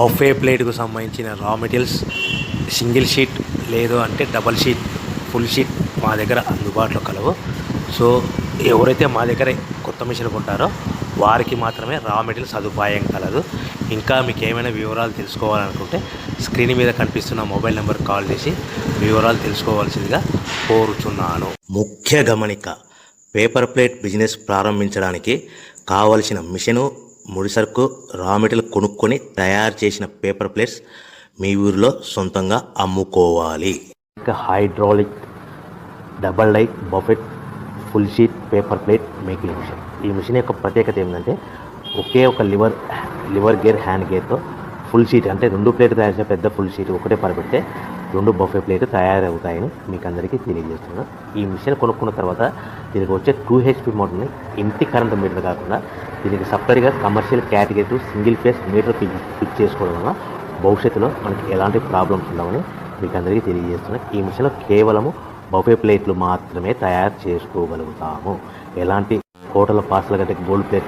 Buffet ప్లేట్కు సంబంధించిన రా materials single sheet లేదు అంటే డబల్ షీట్ ఫుల్ షీట్ మా దగ్గర అందుబాటులో కలవు. సో ఎవరైతే మా దగ్గర కొత్త మిషన్ కొంటారో వారికి మాత్రమే రా మెటీరియల్ సదుపాయం కలదు. ఇంకా మీకు ఏమైనా వివరాలు తెలుసుకోవాలనుకుంటే స్క్రీన్ మీద కనిపిస్తున్న మొబైల్ నెంబర్ కాల్ చేసి వివరాలు తెలుసుకోవాల్సిందిగా కోరుచున్నాను. ముఖ్య గమనిక: పేపర్ ప్లేట్ బిజినెస్ ప్రారంభించడానికి కావలసిన మిషను, ముడిసరుకు, రా మెటీరియల్ కొనుక్కొని తయారు చేసిన పేపర్ ప్లేట్స్ మీ ఊరిలో సొంతంగా అమ్ముకోవాలి. ఇంకా hydraulic, double die, buffet, full sheet paper plate making machine. ఈ మిషన్ యొక్క ప్రత్యేకత ఏంటంటే ఒకే ఒక లివర్ గేర్, హ్యాండ్ గేర్తో ఫుల్ షీట్ అంటే 2 ప్లేట్లు తయారు చేసే పెద్ద ఫుల్ షీట్ ఒకటే పరబెడితే 2 బఫే ప్లేట్ తయారవుతాయని మీకు అందరికీ తెలియజేస్తున్నాను. ఈ మిషన్ కొనుక్కున్న తర్వాత దీనికి వచ్చే 2 HP మోటార్ని ఇంటి కరెంట్ మీటర్ కాకుండా దీనికి సపరేట్గా commercial category single phase metre fix చేసుకోవడం వల్ల భవిష్యత్తులో మనకి ఎలాంటి ప్రాబ్లమ్స్ ఉండవని మీకు అందరికీ తెలియజేస్తున్నాను. ఈ మిషన్లో కేవలము బఫే ప్లేట్లు మాత్రమే తయారు చేసుకోగలుగుతాము. ఎలాంటి హోటల్ పార్సల్ గట్టే గోల్డ్ ప్లేట్